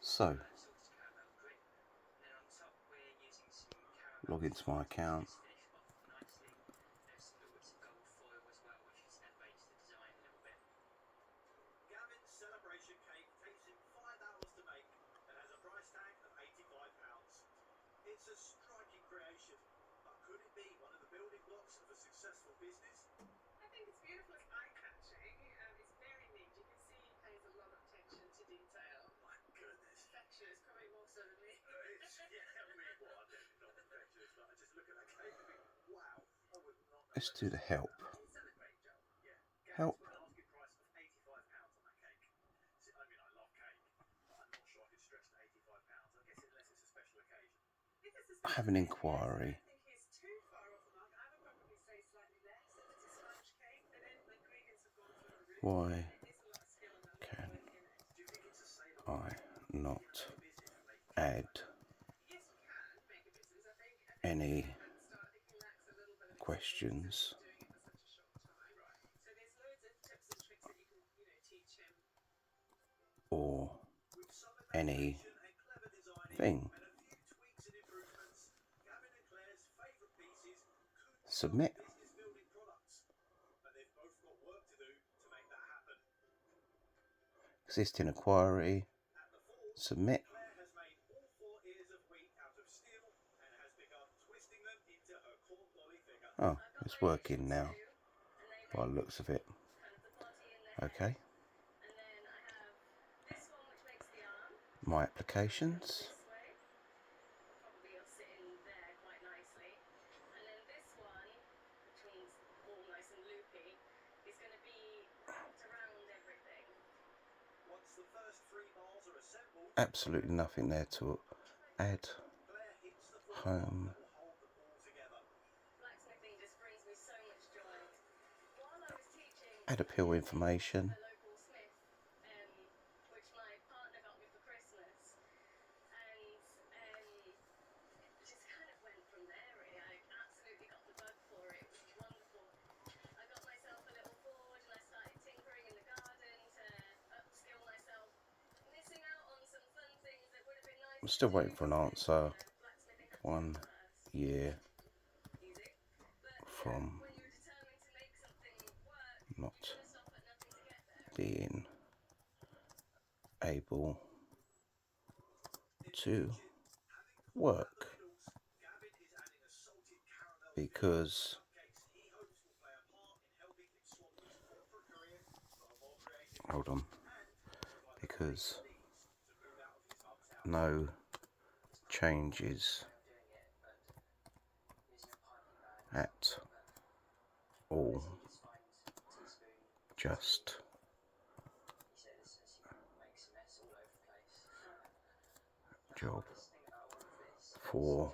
So, log into my account. Celebration cake takes him 5 hours to make and has a price tag of £85. It's a striking creation, but could it be one of the building blocks of a successful business? I think it's beautiful, it's eye-catching, it's very neat. You can see he pays a lot of attention to detail. My goodness. Perfectionist, probably more so than me. I'm definitely not perfectionist, but I just look at that cake and think, wow, I would not know. Let's do the help. He's done a great job. Yeah. Help. An asking price of £85 on that cake. I mean, I love cake, but I'm not sure I could stretch to £85. I guess unless it's a special occasion. I have an inquiry. I think he's too far off the mark. I would probably say slightly less. If it's a sponge cake, then the ingredients have gone through the roof. Why It is a lot of skill and knowledge can going in it. Do you think it's a sale? I not add Yes, you can make a business. I think any at the start, I think he lacks a little bit of questions doing it for such a short time. Right. So there's loads of tips and tricks that you can, teach him. or anything? Submit. Existing inquiry. Submit. Oh, it's working now by the looks of it. Okay. My applications. Probably you'll sit in there quite nicely. And then this one, which means all nice and loopy, is going to be wrapped around everything. Once the first 3 bars are assembled, Absolutely nothing there to add. Home. Blacksmithing just brings me so much joy. While I was teaching, Add appeal information. a local smith, which my partner got me for Christmas, and just kind of went from there really. I absolutely got the bug for it. It was wonderful. I got myself a little forge and I started tinkering in the garden to upskill myself, missing out on some fun things that would have been nice. I'm still waiting for an answer. 1 year from not being able to work because because no changes at all, just job for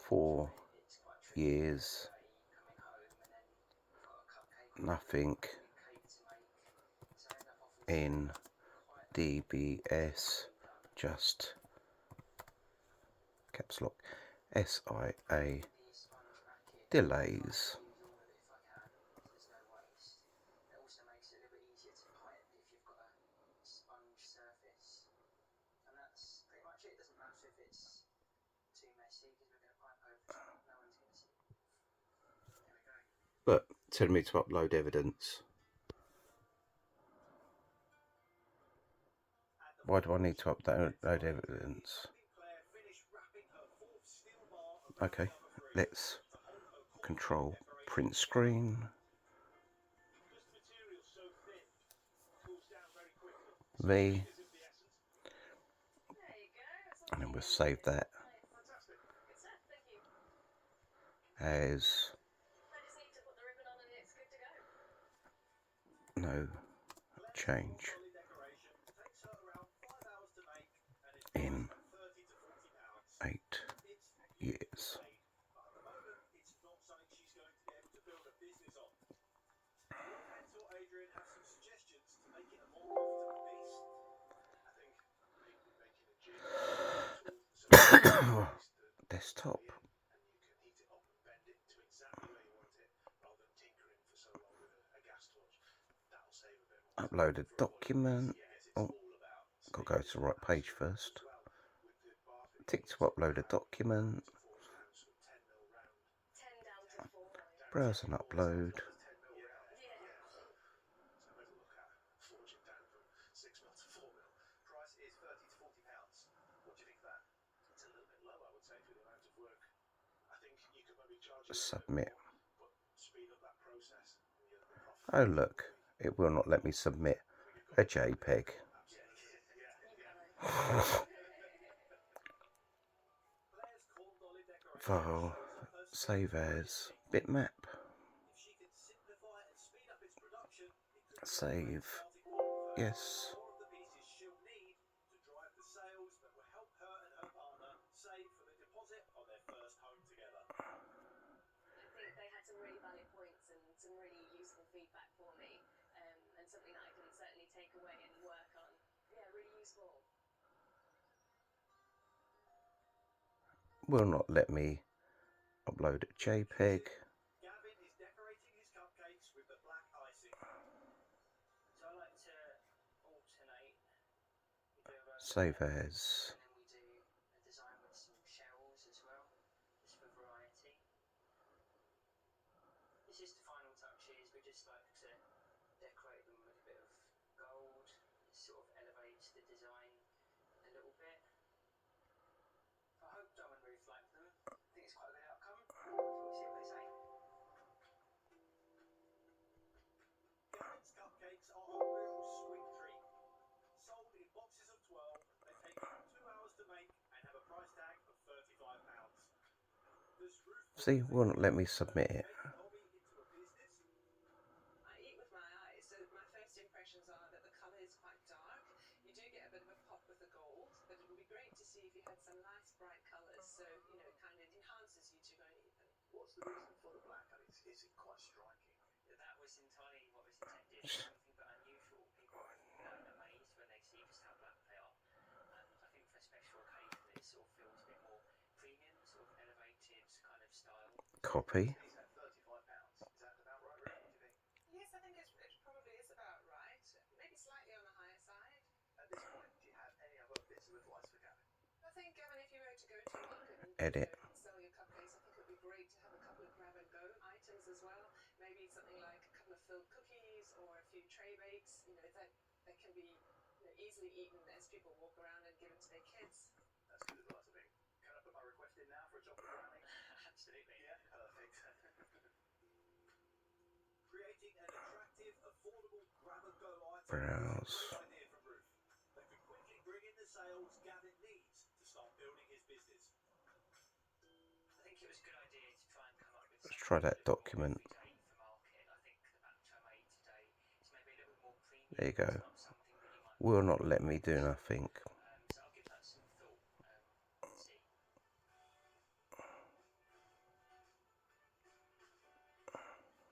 4 years, nothing in DBS, just caps lock SIA delays. But telling me to upload evidence. Why do I need to upload evidence? Okay, let's control print screen. V. And then we'll save that as no change in 8 years. Desktop. Upload a document. Oh, got to go to the right page first. Tick to upload a document. 10 down to 4. Browse and upload. Yeah. So maybe we'll look at forging down from 6 mil to 4 mil. Price is £30 to £40. What do you think of that? It's a little bit low, I would say, for the amount of work. I think you could maybe charge a little Submit. bit more, but speed up that process. And the profit. Oh look, it will not let me submit a JPEG. Claire's corn dolly decoration File, shows that her save as, bitmap, if she can simplify and speed up its production, it could be a great save, starting point for yes. more of the pieces she'll need to drive the sales that will help her and her partner save for the deposit on their first home together. I think they had some really valid points and some really useful feedback for me, and something that I can certainly take away and work on. Yeah, really useful. Will not let me upload a JPEG. Gavin is decorating his cupcakes with the black icing. So I like to alternate. We do a Save rosette, as, and then we do a design with some shells as well, just for variety. It's just the final touches. We just like to decorate them with a bit of gold. It sort of elevates the design a little bit. I hope Dom and Ruth like them. I think it's quite a good outcome. We'll see what they say. Gavin's cupcakes are a real sweet treat. Sold in boxes of 12, they take 2 hours to make and have a price tag of £35. Does Ruth see, will not let me submit it. make a hobby into a business? I eat with my eyes, so my first impressions are that the colour is quite dark. You do get a bit of a pop with the gold, but it would be great to see if you had some nice bright colours, so it kind of enhances you to go and eat them. What's the reason for the black? I mean, it's quite striking. That was entirely what was intended. It's anything but unusual. People are amazed when they see just how black they are. And I think for a special occasion, it sort of feels a bit more premium, sort of elevated kind of style. Copy. These at £35. Is that about right, Ruth? What do you think? Yes, I think it probably is about right. Maybe slightly on the higher side. At this point, do you have any other bits of advice for Gavin? I think, Gavin, if you were to go to market and Edit. sell your cupcakes, I think it would be great to have a couple of grab-and-go items as well. Maybe something like a couple of filled cookies or a few tray bakes, that can be easily eaten as people walk around and give them to their kids. That's good advice, I think. Can I put my request in now for a chocolate brownie? Absolutely. Yeah, perfect. Creating an attractive, affordable grab-and-go item Browse. is a great idea from Ruth that could quickly bring in the sales Gavin needs to start building his business. I think it was a good idea to try and come up with Let's something try that a little more document. everyday for market. I think the batch I made today is maybe a little bit more premium. There you go. It's not something that you might Will not let me do nothing. So I'll give that some thought and see.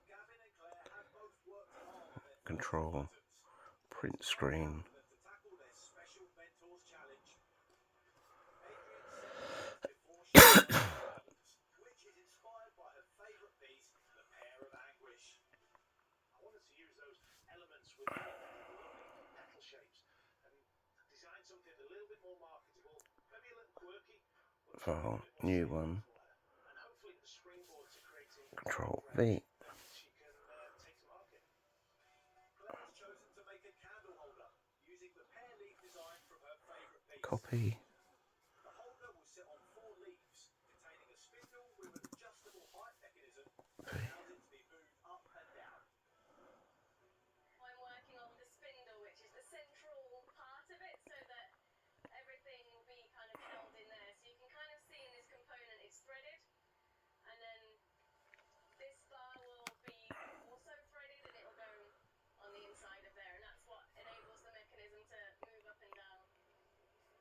Gavin and Claire have both worked hard on their Control. items. Print It's time screen. now for them to tackle their special mentors challenge. Adrian set the goals before she started her albums, which is inspired by her favourite piece, The Pair of Anguish. I wanted to use those elements within the lovely petal shapes and design something a little bit more marketable, maybe a little quirky, but something File, a bit more new stable one. for her. And hopefully a springboard to creating a Control range V. that she can take to market. Claire's chosen to make a candle holder using the pear leaf design from her favourite piece. Copy. The holder will sit on 4 leaves containing a spindle with an adjustable height mechanism that allows it to be moved up and down. I'm working on the spindle, which is the central part of it, so that everything will be kind of held in there. So you can kind of see in this component it's threaded, and then this bar will be also threaded and it'll go on the inside of there, and that's what enables the mechanism to move up and down.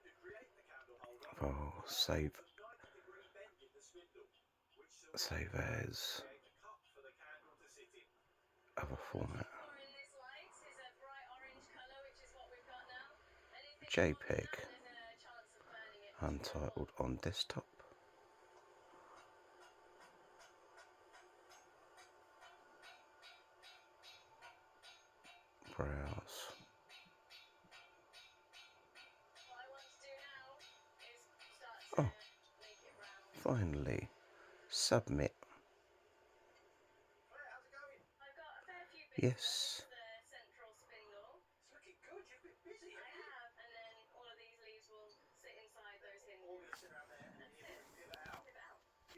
To create the candle holder, File, save. a 90-degree bend in the spindle, which Save as. create a cup for the candle to sit in. Other format. For in this light is a bright orange colour, which is what we've got now. And if it's JPEG. on, then there's a chance of burning it. Untitled on desktop. 24 hours. What I want to do now is start to Oh. make it round. Finally, submit. Claire, how's it going? I've got a fair few bits Yes.